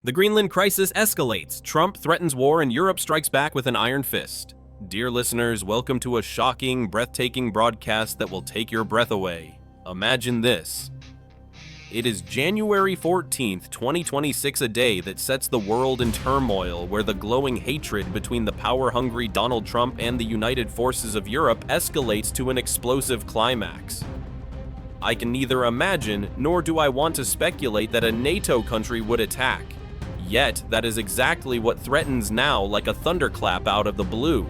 The Greenland crisis escalates, Trump threatens war, and Europe strikes back with an iron fist. Dear listeners, welcome to a shocking, breathtaking broadcast that will take your breath away. Imagine this. It is January 14th, 2026, a day that sets the world in turmoil, where the glowing hatred between the power-hungry Donald Trump and the united forces of Europe escalates to an explosive climax. I can neither imagine, nor do I want to speculate that a NATO country would attack. Yet, that is exactly what threatens now, like a thunderclap out of the blue.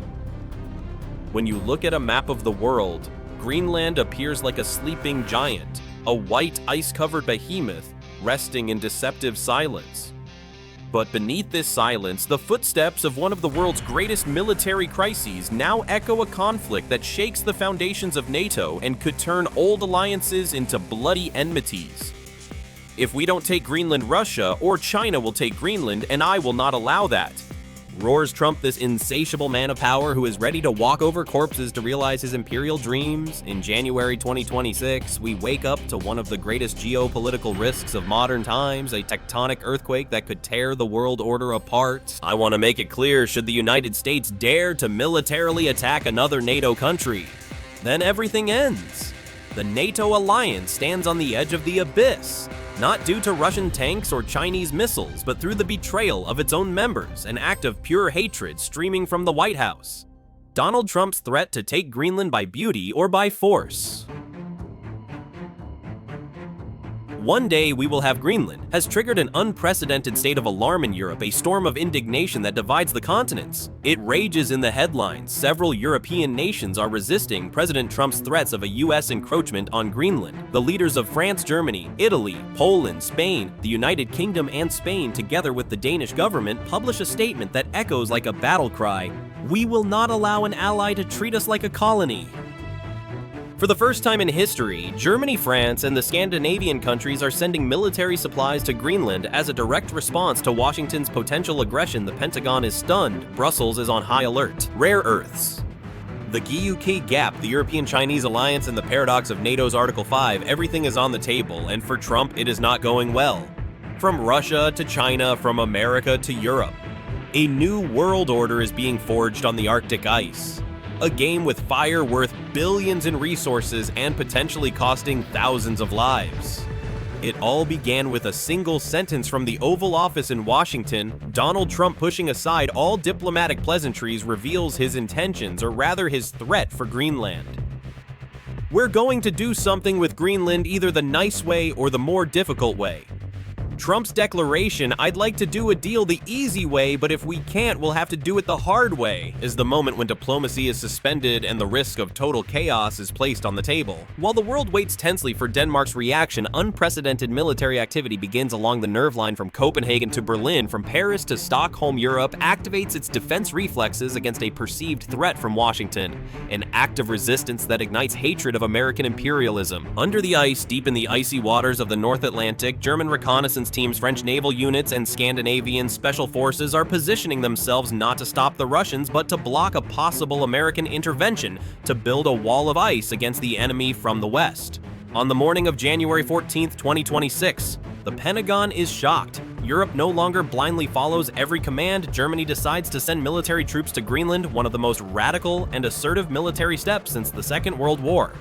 When you look at a map of the world, Greenland appears like a sleeping giant, a white ice-covered behemoth, resting in deceptive silence. But beneath this silence, the footsteps of one of the world's greatest military crises now echo a conflict that shakes the foundations of NATO and could turn old alliances into bloody enmities. If we don't take Greenland, Russia or China will take Greenland, and I will not allow that. Roars Trump, this insatiable man of power who is ready to walk over corpses to realize his imperial dreams. In January 2026, we wake up to one of the greatest geopolitical risks of modern times, a tectonic earthquake that could tear the world order apart. I want to make it clear, should the United States dare to militarily attack another NATO country, then everything ends. The NATO alliance stands on the edge of the abyss. Not due to Russian tanks or Chinese missiles, but through the betrayal of its own members, an act of pure hatred streaming from the White House. Donald Trump's threat to take Greenland by beauty or by force. One day we will have Greenland has triggered an unprecedented state of alarm in Europe, a storm of indignation that divides the continents. It rages in the headlines. Several European nations are resisting President Trump's threats of a US encroachment on Greenland. The leaders of France, Germany, Italy, Poland, Spain, the United Kingdom, and Spain, together with the Danish government, publish a statement that echoes like a battle cry: "We will not allow an ally to treat us like a colony." For the first time in history, Germany, France, and the Scandinavian countries are sending military supplies to Greenland as a direct response to Washington's potential aggression. The Pentagon is stunned. Brussels is on high alert. Rare earths. The GUK gap, the European-Chinese alliance, and the paradox of NATO's Article 5, everything is on the table, and for Trump, it is not going well. From Russia to China, from America to Europe, a new world order is being forged on the Arctic ice. A game with fire worth billions in resources and potentially costing thousands of lives. It all began with a single sentence from the Oval Office in Washington. Donald Trump, pushing aside all diplomatic pleasantries, reveals his intentions, or rather his threat, for Greenland. "We're going to do something with Greenland, either the nice way or the more difficult way." Trump's declaration, "I'd like to do a deal the easy way, but if we can't, we'll have to do it the hard way," is the moment when diplomacy is suspended and the risk of total chaos is placed on the table. While the world waits tensely for Denmark's reaction, unprecedented military activity begins along the nerve line from Copenhagen to Berlin, from Paris to Stockholm. Europe activates its defense reflexes against a perceived threat from Washington, an act of resistance that ignites hatred of American imperialism. Under the ice, deep in the icy waters of the North Atlantic, German reconnaissance teams, French naval units, and Scandinavian special forces are positioning themselves not to stop the Russians, but to block a possible American intervention to build a wall of ice against the enemy from the west. On the morning of January 14th, 2026, the Pentagon is shocked. Europe no longer blindly follows every command. Germany decides to send military troops to Greenland, one of the most radical and assertive military steps since the Second World War.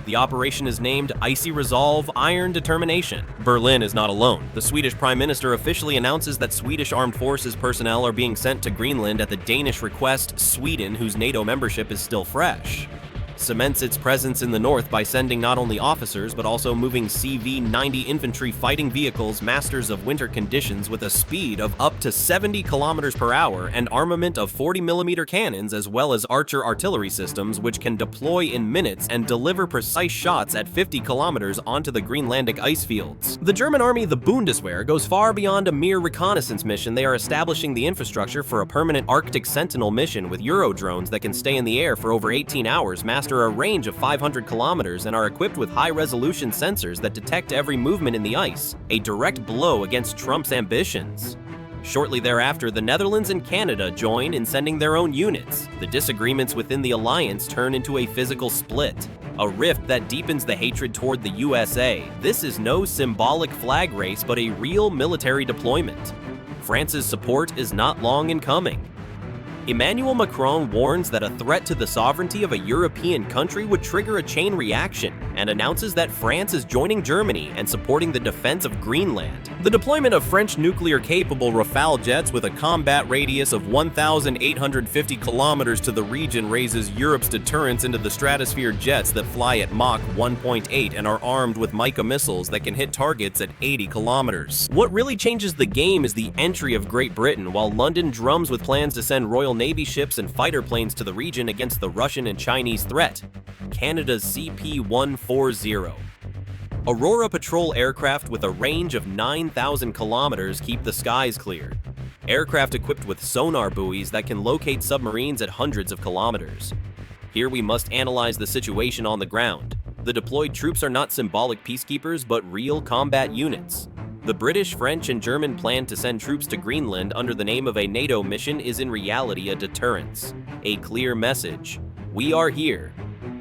The operation is named Icy Resolve, Iron Determination. Berlin is not alone. The Swedish Prime Minister officially announces that Swedish armed forces personnel are being sent to Greenland at the Danish request. Sweden, whose NATO membership is still fresh, cements its presence in the north by sending not only officers, but also moving CV-90 infantry fighting vehicles, masters of winter conditions, with a speed of up to 70 kilometers per hour and armament of 40mm cannons, as well as Archer artillery systems, which can deploy in minutes and deliver precise shots at 50 kilometers onto the Greenlandic ice fields. The German army, the Bundeswehr, goes far beyond a mere reconnaissance mission. They are establishing the infrastructure for a permanent Arctic Sentinel mission with Eurodrones that can stay in the air for over 18 hours, master a range of 500 kilometers, and are equipped with high-resolution sensors that detect every movement in the ice, a direct blow against Trump's ambitions. Shortly thereafter, the Netherlands and Canada join in sending their own units. The disagreements within the alliance turn into a physical split, a rift that deepens the hatred toward the USA. This is no symbolic flag race, but a real military deployment. France's support is not long in coming. Emmanuel Macron warns that a threat to the sovereignty of a European country would trigger a chain reaction, and announces that France is joining Germany and supporting the defense of Greenland. The deployment of French nuclear-capable Rafale jets with a combat radius of 1,850 kilometers to the region raises Europe's deterrence into the stratosphere jets that fly at Mach 1.8 and are armed with Mica missiles that can hit targets at 80 kilometers. What really changes the game is the entry of Great Britain, while London drums with plans to send Royal Navy ships and fighter planes to the region against the Russian and Chinese threat. Canada's CP-140. Aurora patrol aircraft with a range of 9,000 kilometers keep the skies clear. Aircraft equipped with sonar buoys that can locate submarines at hundreds of kilometers. Here we must analyze the situation on the ground. The deployed troops are not symbolic peacekeepers, but real combat units. The British, French, and German plan to send troops to Greenland under the name of a NATO mission is in reality a deterrence. A clear message: we are here.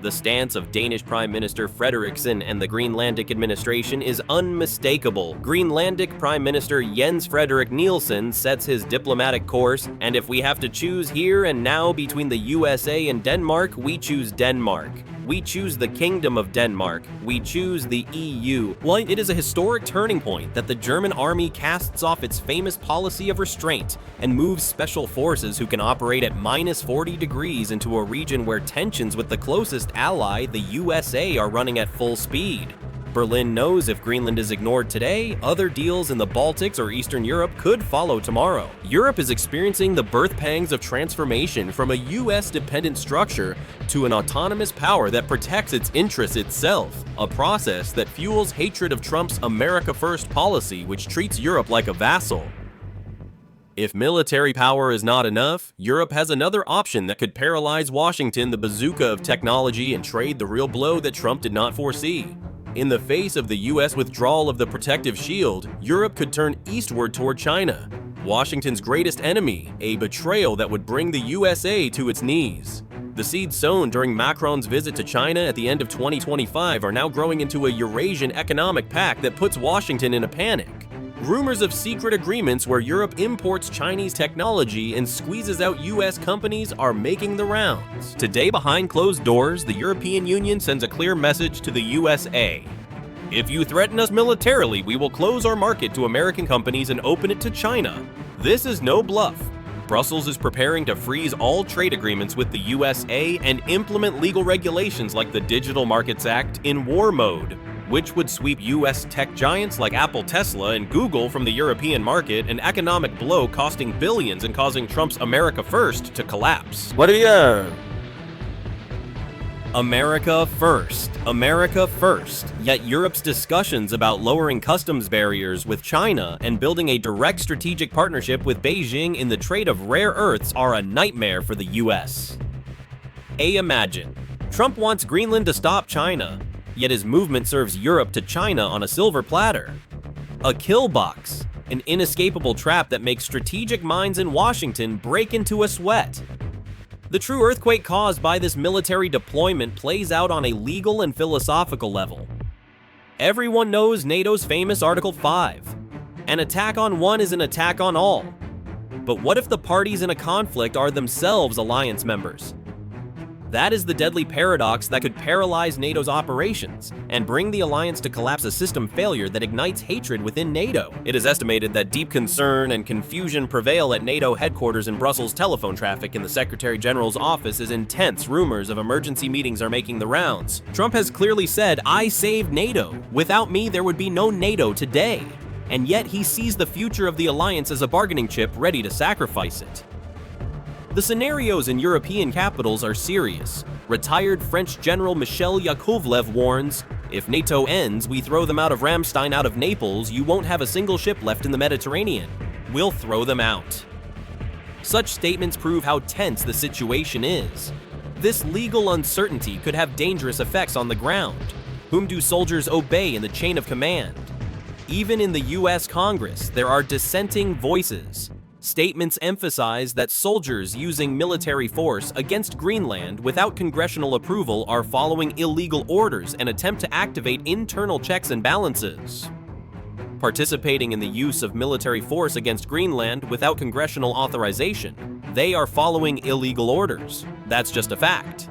The stance of Danish Prime Minister Frederiksen and the Greenlandic administration is unmistakable. Greenlandic Prime Minister Jens Frederik Nielsen sets his diplomatic course, and if we have to choose here and now between the USA and Denmark, we choose Denmark. We choose the Kingdom of Denmark. We choose the EU. Well, it is a historic turning point that the German army casts off its famous policy of restraint and moves special forces who can operate at -40 degrees into a region where tensions with the closest ally, the USA, are running at full speed. Berlin knows if Greenland is ignored today, other deals in the Baltics or Eastern Europe could follow tomorrow. Europe is experiencing the birth pangs of transformation from a US-dependent structure to an autonomous power that protects its interests itself, a process that fuels hatred of Trump's America First policy, which treats Europe like a vassal. If military power is not enough, Europe has another option that could paralyze Washington, the bazooka of technology, and trade the real blow that Trump did not foresee. In the face of the US withdrawal of the protective shield, Europe could turn eastward toward China, Washington's greatest enemy, a betrayal that would bring the USA to its knees. The seeds sown during Macron's visit to China at the end of 2025 are now growing into a Eurasian economic pact that puts Washington in a panic. Rumors of secret agreements where Europe imports Chinese technology and squeezes out US companies are making the rounds. Today, behind closed doors, the European Union sends a clear message to the USA. If you threaten us militarily, we will close our market to American companies and open it to China. This is no bluff. Brussels is preparing to freeze all trade agreements with the USA and implement legal regulations like the Digital Markets Act in war mode, which would sweep US tech giants like Apple, Tesla, and Google from the European market, an economic blow costing billions and causing Trump's America First to collapse. What do you America first. America first. Yet Europe's discussions about lowering customs barriers with China and building a direct strategic partnership with Beijing in the trade of rare earths are a nightmare for the US. Imagine. Trump wants Greenland to stop China, yet his movement serves Europe to China on a silver platter. A kill box, an inescapable trap that makes strategic minds in Washington break into a sweat. The true earthquake caused by this military deployment plays out on a legal and philosophical level. Everyone knows NATO's famous Article 5. An attack on one is an attack on all. But what if the parties in a conflict are themselves alliance members? That is the deadly paradox that could paralyze NATO's operations and bring the alliance to collapse, a system failure that ignites hatred within NATO. It is estimated that deep concern and confusion prevail at NATO headquarters in Brussels. Telephone traffic in the Secretary General's office is intense. Rumors of emergency meetings are making the rounds. Trump has clearly said, "I saved NATO. Without me, there would be no NATO today." And yet he sees the future of the alliance as a bargaining chip ready to sacrifice it. The scenarios in European capitals are serious. Retired French General Michel Yakovlev warns, "If NATO ends, we throw them out of Ramstein, out of Naples, you won't have a single ship left in the Mediterranean. We'll throw them out." Such statements prove how tense the situation is. This legal uncertainty could have dangerous effects on the ground. Whom do soldiers obey in the chain of command? Even in the US Congress, there are dissenting voices. Statements emphasize that soldiers using military force against Greenland without congressional approval are following illegal orders and attempt to activate internal checks and balances. participating in the use of military force against Greenland without congressional authorization. They are following illegal orders. That's just a fact.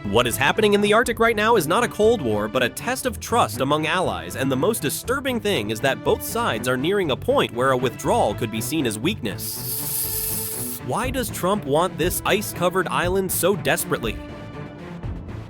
What is happening in the Arctic right now is not a Cold War, but a test of trust among allies, and the most disturbing thing is that both sides are nearing a point where a withdrawal could be seen as weakness. Why does Trump want this ice-covered island so desperately?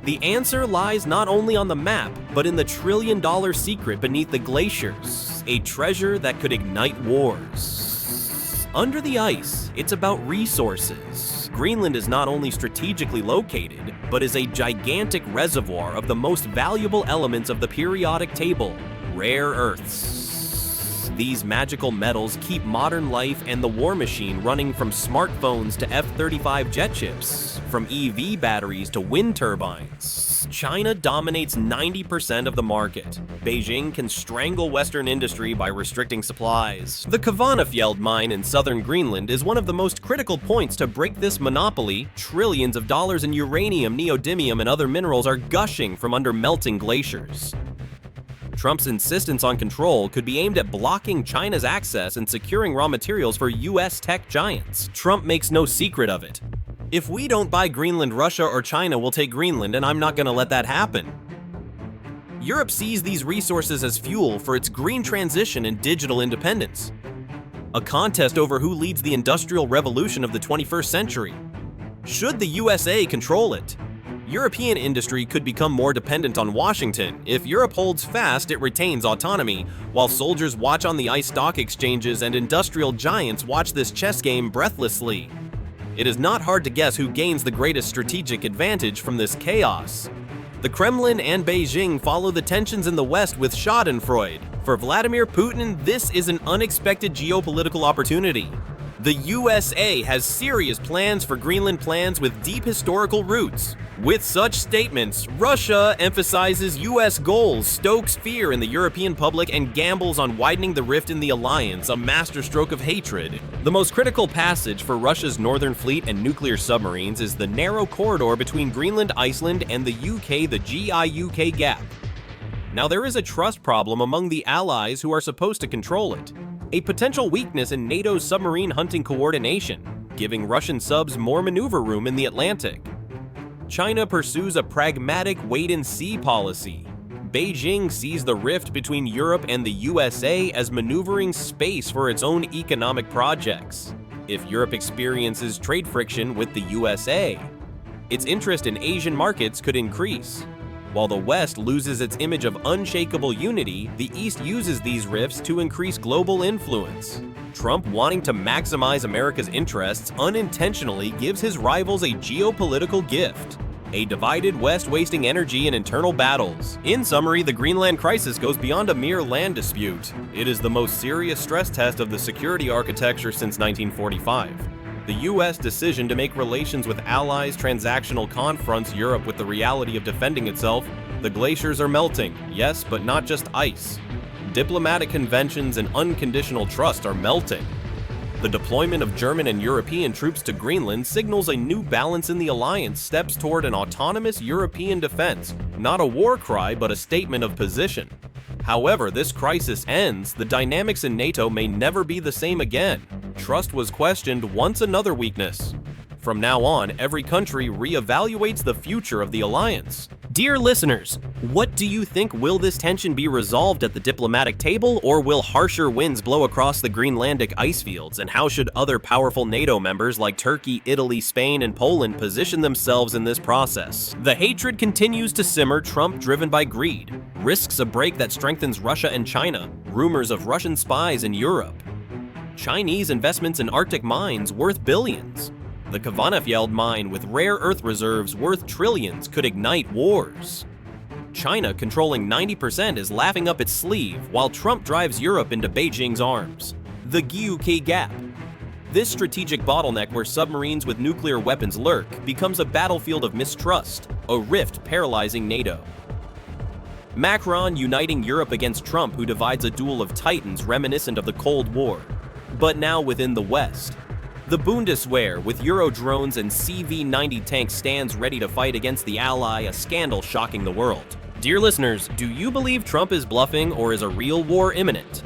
The answer lies not only on the map, but in the trillion-dollar secret beneath the glaciers, a treasure that could ignite wars. Under the ice, it's about resources. Greenland is not only strategically located, but is a gigantic reservoir of the most valuable elements of the periodic table, rare earths. These magical metals keep modern life and the war machine running, from smartphones to F-35 jet ships, from EV batteries to wind turbines. China dominates 90% of the market. Beijing can strangle Western industry by restricting supplies. The Kvanefjeld mine in southern Greenland is one of the most critical points to break this monopoly. Trillions of dollars in uranium, neodymium, and other minerals are gushing from under melting glaciers. Trump's insistence on control could be aimed at blocking China's access and securing raw materials for US tech giants. Trump makes no secret of it. If we don't buy Greenland, Russia or China will take Greenland, and I'm not gonna let that happen. Europe sees these resources as fuel for its green transition and digital independence. A contest over who leads the industrial revolution of the 21st century. Should the USA control it? European industry could become more dependent on Washington. If Europe holds fast, it retains autonomy, while soldiers watch on the ice stock exchanges and industrial giants watch this chess game breathlessly. It is not hard to guess who gains the greatest strategic advantage from this chaos. The Kremlin and Beijing follow the tensions in the West with schadenfreude. For Vladimir Putin, this is an unexpected geopolitical opportunity. The USA has serious plans for Greenland, plans with deep historical roots. With such statements, Russia emphasizes US goals, stokes fear in the European public, and gambles on widening the rift in the alliance, a masterstroke of hatred. The most critical passage for Russia's Northern Fleet and nuclear submarines is the narrow corridor between Greenland, Iceland, and the UK, the GI-UK gap. Now, there is a trust problem among the allies who are supposed to control it. A potential weakness in NATO's submarine hunting coordination, giving Russian subs more maneuver room in the Atlantic. China pursues a pragmatic wait-and-see policy. Beijing sees the rift between Europe and the USA as maneuvering space for its own economic projects. If Europe experiences trade friction with the USA, its interest in Asian markets could increase. While the West loses its image of unshakable unity, the East uses these rifts to increase global influence. Trump, wanting to maximize America's interests, unintentionally gives his rivals a geopolitical gift. A divided West wasting energy in internal battles. In summary, the Greenland crisis goes beyond a mere land dispute. It is the most serious stress test of the security architecture since 1945. The US decision to make relations with allies transactional confronts Europe with the reality of defending itself. The glaciers are melting, yes, but not just ice. Diplomatic conventions and unconditional trust are melting. The deployment of German and European troops to Greenland signals a new balance in the alliance, steps toward an autonomous European defense, not a war cry but a statement of position. However, this crisis ends, the dynamics in NATO may never be the same again. Trust was questioned, once another weakness. From now on, every country reevaluates the future of the alliance. Dear listeners, what do you think? Will this tension be resolved at the diplomatic table, or will harsher winds blow across the Greenlandic ice fields? And how should other powerful NATO members like Turkey, Italy, Spain, and Poland position themselves in this process? The hatred continues to simmer, Trump driven by greed. Risks a break that strengthens Russia and China. Rumors of Russian spies in Europe. Chinese investments in Arctic mines worth billions. The Kvanefjeld mine with rare earth reserves worth trillions could ignite wars. China, controlling 90%, is laughing up its sleeve while Trump drives Europe into Beijing's arms. The GUK gap. This strategic bottleneck where submarines with nuclear weapons lurk becomes a battlefield of mistrust, a rift paralyzing NATO. Macron uniting Europe against Trump, who divides a duel of titans reminiscent of the Cold War, but now within the West. The Bundeswehr, with Euro drones and CV-90 tanks, stands ready to fight against the ally, a scandal shocking the world. Dear listeners, do you believe Trump is bluffing or is a real war imminent?